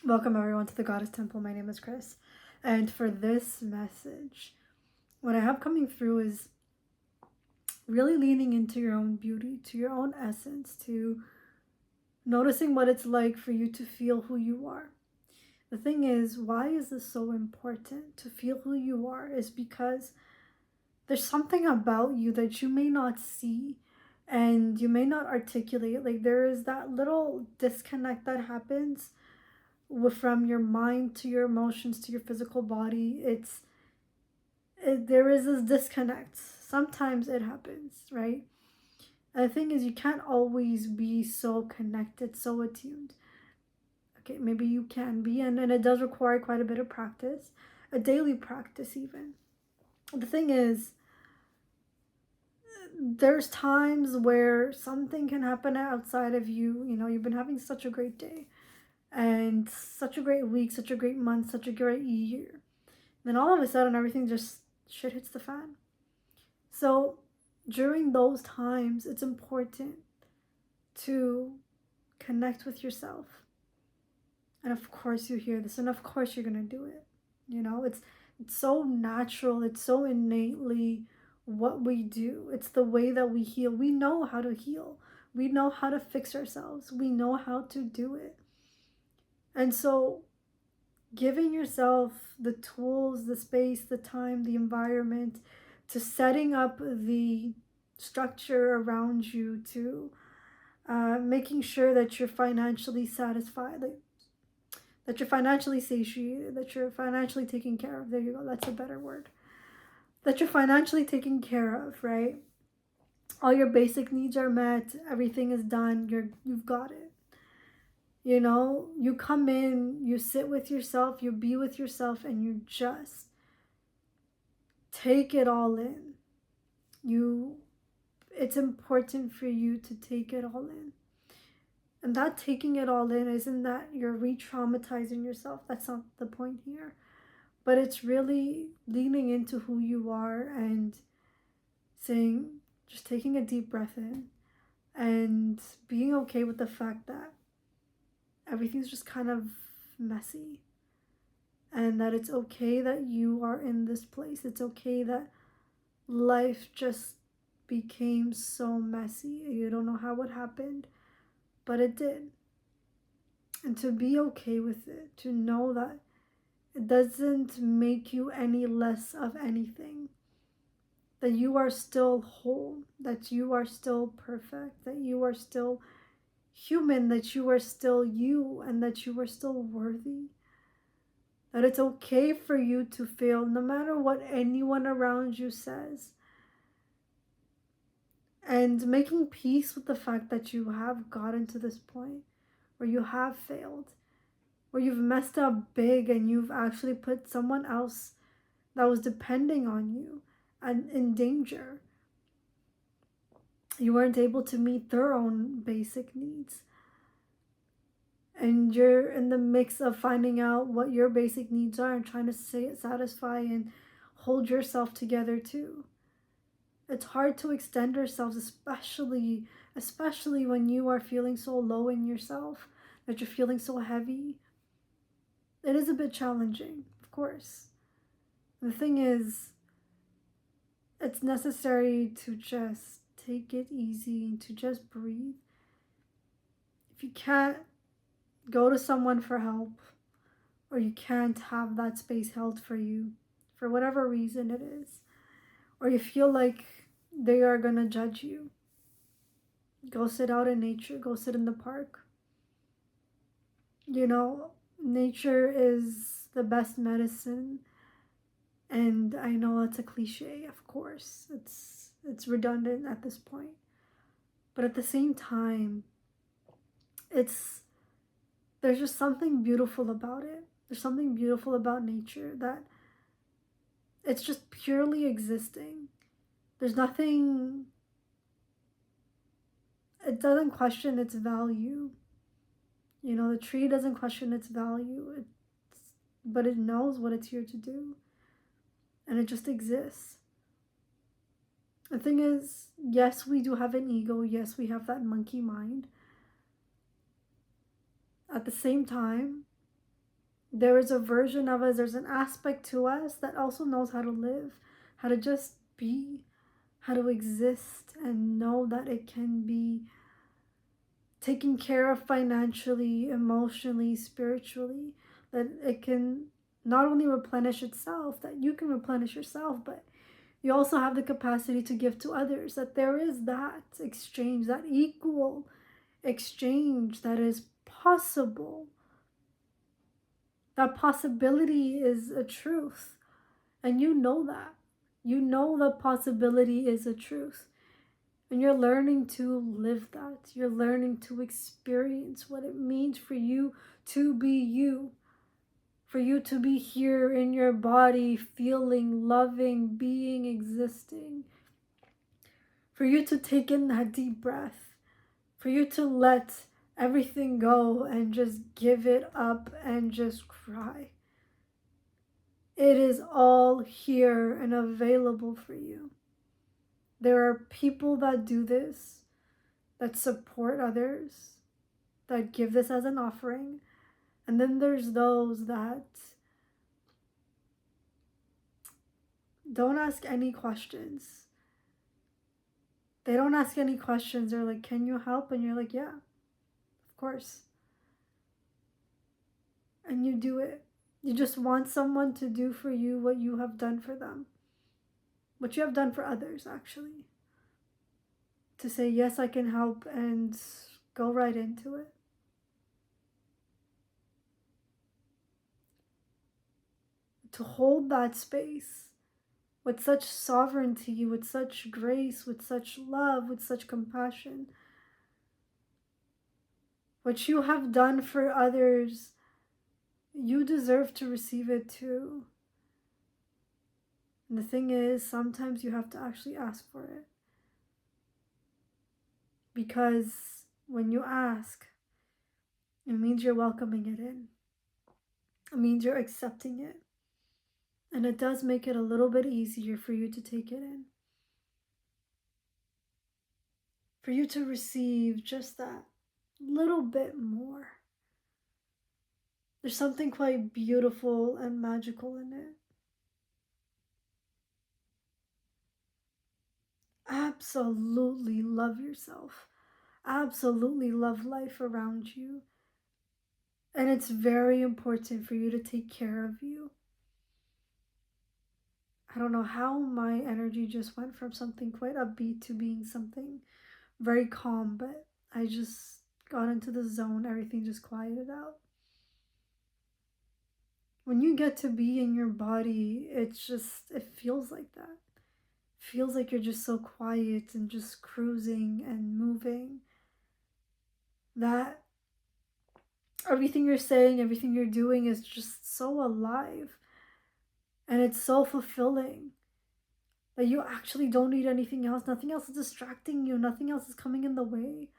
Welcome everyone to the Goddess Temple. My name is Chris. And for this message, what I have coming through is really leaning into your own beauty, to your own essence, to noticing what it's like for you to feel who you are. The thing is, why is this so important to feel who you are? Is because there's something about you that you may not see and you may not articulate. Like there is that little disconnect that happens from your mind to your emotions to your physical body. There is this disconnect. Sometimes it happens, right? And the thing is, you can't always be so connected, so attuned. Okay, maybe you can be, and it does require quite a bit of practice, a daily practice even. The thing is, there's times where something can happen outside of you. You know, you've been having such a great day and such a great week, such a great month, such a great year. Then all of a sudden, everything just shit hits the fan. So during those times, it's important to connect with yourself. And of course, you hear this, and of course, you're gonna do it. You know, it's so natural. It's so innately what we do. It's the way that we heal. We know how to heal. We know how to fix ourselves. We know how to do it. And so giving yourself the tools, the space, the time, the environment, to setting up the structure around you, to making sure that you're financially satisfied, like, that you're financially satiated, that you're financially taken care of. There you go, that's a better word. That you're financially taken care of, right? All your basic needs are met, everything is done, you've got it. You know, you come in, you sit with yourself, you be with yourself, and you just take it all in. It's important for you to take it all in. And that taking it all in isn't that you're re-traumatizing yourself. That's not the point here. But it's really leaning into who you are and saying, just taking a deep breath in and being okay with the fact that everything's just kind of messy, and that it's okay that you are in this place. It's okay that life just became so messy. You don't know how it happened, but it did. And to be okay with it, to know that it doesn't make you any less of anything, that you are still whole, that you are still perfect, that you are still human, that you are still you, and that you are still worthy. That it's okay for you to fail no matter what anyone around you says. And making peace with the fact that you have gotten to this point where you have failed, where you've messed up big and you've actually put someone else that was depending on you and in danger. You weren't able to meet their own basic needs. And you're in the mix of finding out what your basic needs are and trying to satisfy and hold yourself together too. It's hard to extend ourselves, especially when you are feeling so low in yourself, that you're feeling so heavy. It is a bit challenging, of course. The thing is, it's necessary to just take it easy, to just breathe. If you can't go to someone for help, or you can't have that space held for you, for whatever reason it is, or you feel like they are gonna judge you, go sit out in nature, go sit in the park. You know, nature is the best medicine. And I know that's a cliche, of course. It's redundant at this point. But at the same time, there's just something beautiful about it. There's something beautiful about nature, that it's just purely existing. There's nothing, it doesn't question its value. You know, the tree doesn't question its value, but it knows what it's here to do. And it just exists. The thing is, yes, we do have an ego. Yes, we have that monkey mind. At the same time, There is a version of us, there's an aspect to us that also knows how to live, how to just be, how to exist, and know that it can be taken care of financially, emotionally, spiritually, that it can not only replenish itself, that you can replenish yourself, but you also have the capacity to give to others, that there is that exchange, that equal exchange that is possible. That possibility is a truth, and you know that. You know the possibility is a truth. And you're learning to live that. You're learning to experience what it means for you to be you. For you to be here in your body, feeling, loving, being, existing. For you to take in that deep breath. For you to let everything go and just give it up and just cry. It is all here and available for you. There are people that do this, that support others, that give this as an offering. And then there's those that don't ask any questions. They don't ask any questions. They're like, can you help? And you're like, yeah, of course. And you do it. You just want someone to do for you what you have done for them. What you have done for others, actually. To say, yes, I can help, and go right into it. To hold that space with such sovereignty, with such grace, with such love, with such compassion. What you have done for others, you deserve to receive it too. And the thing is, sometimes you have to actually ask for it. Because when you ask, it means you're welcoming it in. It means you're accepting it. And it does make it a little bit easier for you to take it in. For you to receive just that little bit more. There's something quite beautiful and magical in it. Absolutely love yourself. Absolutely love life around you. And it's very important for you to take care of you. I don't know how my energy just went from something quite upbeat to being something very calm, but I just got into the zone. Everything just quieted out. When you get to be in your body, it feels like that. It feels like you're just so quiet and just cruising and moving. That everything you're saying, everything you're doing is just so alive. And it's so fulfilling that you actually don't need anything else. Nothing else is distracting you. Nothing else is coming in the way.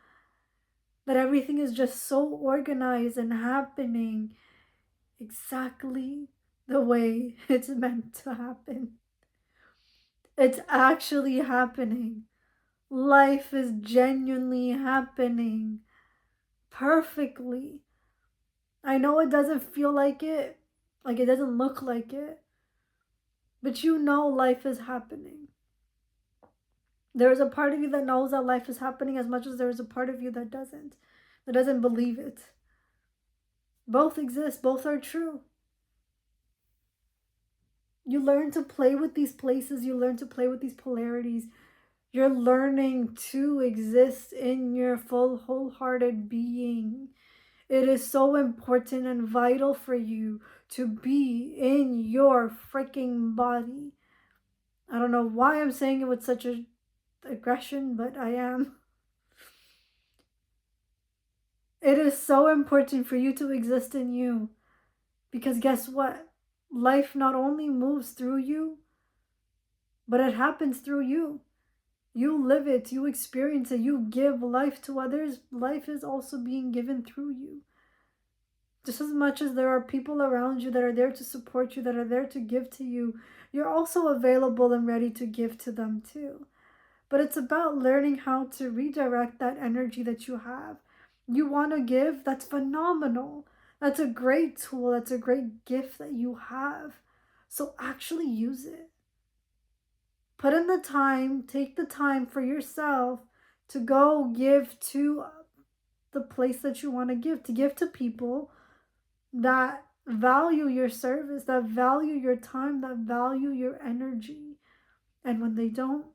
That everything is just so organized and happening exactly the way it's meant to happen. It's actually happening. Life is genuinely happening perfectly. I know it doesn't feel like it doesn't look like it, but you know life is happening. There is a part of you that knows that life is happening as much as there is a part of you that doesn't believe it. Both exist, both are true. You learn to play with these places, you learn to play with these polarities. You're learning to exist in your full, wholehearted being. It is so important and vital for you to be in your freaking body. I don't know why I'm saying it with such a aggression, but I am. It is so important for you to exist in you. Because guess what? Life not only moves through you, but it happens through you. You live it, you experience it, you give life to others. Life is also being given through you. Just as much as there are people around you that are there to support you, that are there to give to you, you're also available and ready to give to them too. But it's about learning how to redirect that energy that you have. You want to give? That's phenomenal. That's a great tool. That's a great gift that you have. So actually use it. Put in the time, take the time for yourself to go give to the place that you want to give to people that value your service, that value your time, that value your energy. And when they don't,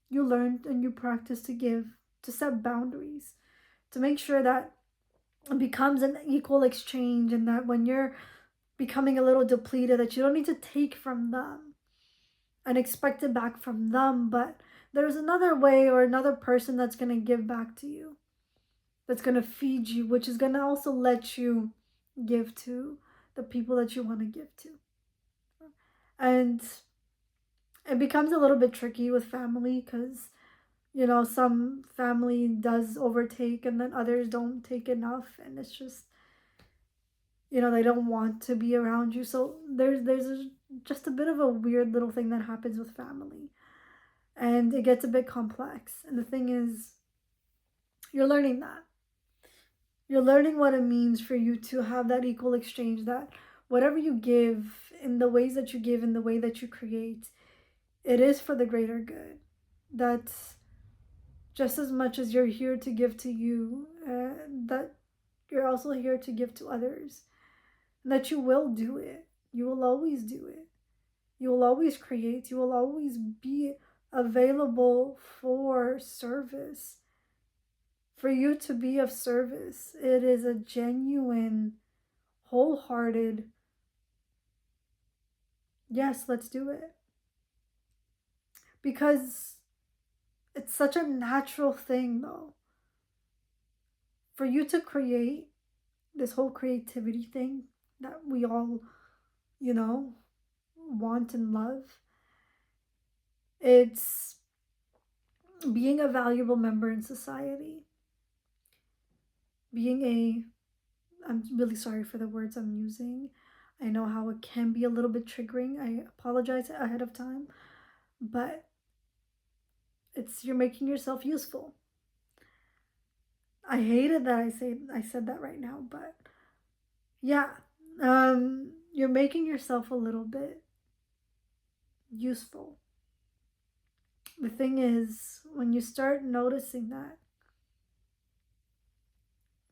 you learn and you practice to give, to set boundaries, to make sure that it becomes an equal exchange, and that when you're becoming a little depleted, that you don't need to take from them and expect it back from them, but there's another way or another person that's going to give back to you, that's going to feed you, which is going to also let you give to the people that you want to give to. And it becomes a little bit tricky with family because, you know, some family does overtake and then others don't take enough, and it's just, you know, they don't want to be around you. So just a bit of a weird little thing that happens with family, and it gets a bit complex. And the thing is, you're learning that. You're learning what it means for you to have that equal exchange, that whatever you give, in the ways that you give, in the way that you create, it is for the greater good. That's just as much as you're here to give to you, that you're also here to give to others. And that you will do it. You will always do it. You will always create. You will always be available for service. For you to be of service, it is a genuine, wholehearted, yes, let's do it. Because it's such a natural thing, though. For you to create this whole creativity thing that we all, you know, want and love, it's being a valuable member in society. I'm really sorry for the words I'm using. I know how it can be a little bit triggering. I apologize ahead of time, but you're making yourself useful. I hated that I said that right now, but yeah, you're making yourself a little bit useful. The thing is, when you start noticing that,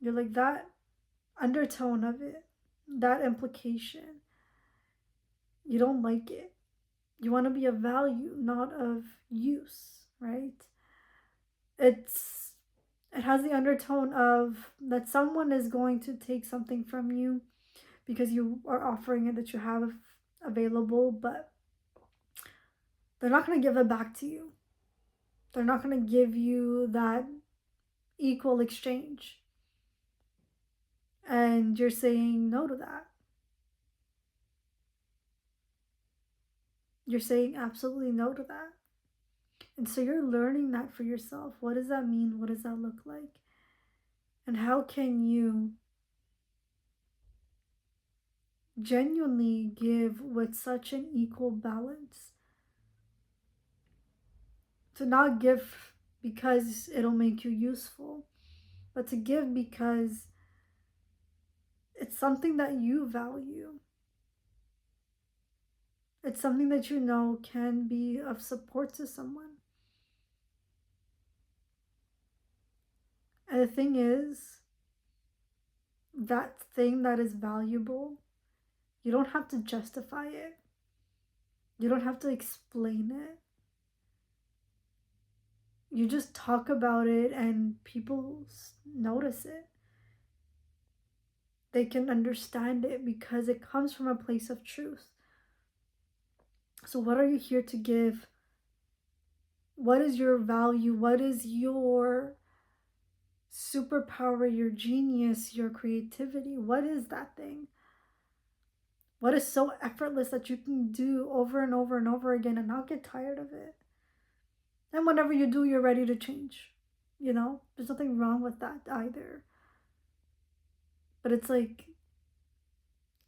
you're like, that undertone of it, that implication, you don't like it. You want to be of value, not of use, right? It has the undertone of that someone is going to take something from you because you are offering it, that you have available, but they're not going to give it back to you. They're not going to give you that equal exchange. And you're saying no to that. You're saying absolutely no to that. And so you're learning that for yourself. What does that mean? What does that look like? And how can you genuinely give with such an equal balance? To not give because it'll make you useful, but to give because it's something that you value. It's something that you know can be of support to someone. And the thing is, that thing that is valuable, you don't have to justify it. You don't have to explain it. You just talk about it and people notice it. They can understand it because it comes from a place of truth. So what are you here to give? What is your value? What is your superpower, your genius, your creativity? What is that thing? What is so effortless that you can do over and over and over again and not get tired of it? And whenever you do, you're ready to change. You know, there's nothing wrong with that either. But it's like,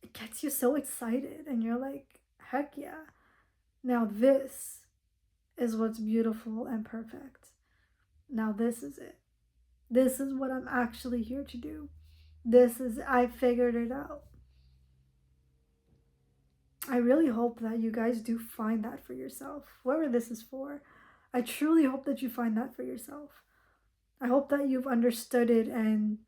it gets you so excited and you're like, heck yeah. Now this is what's beautiful and perfect. Now this is it. This is what I'm actually here to do. I figured it out. I really hope that you guys do find that for yourself, whoever this is for. I truly hope that you find that for yourself. I hope that you've understood it and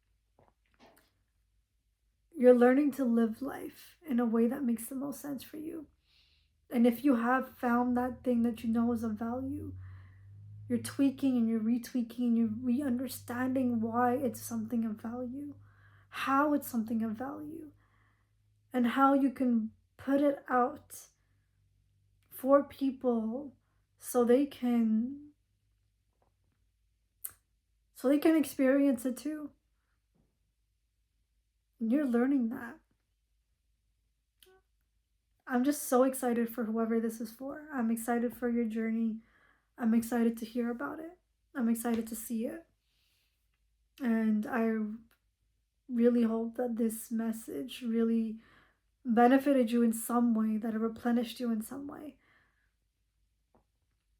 you're learning to live life in a way that makes the most sense for you. And if you have found that thing that you know is of value, you're tweaking and you're retweaking and you're re-understanding why it's something of value, how it's something of value, and how you can put it out for people so they can experience it too. And you're learning that. I'm just so excited for whoever this is for. I'm excited for your journey. I'm excited to hear about it. I'm excited to see it. And I really hope that this message really benefited you in some way, that it replenished you in some way.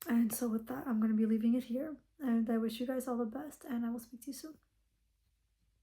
And so with that, I'm going to be leaving it here. And I wish you guys all the best, and I will speak to you soon.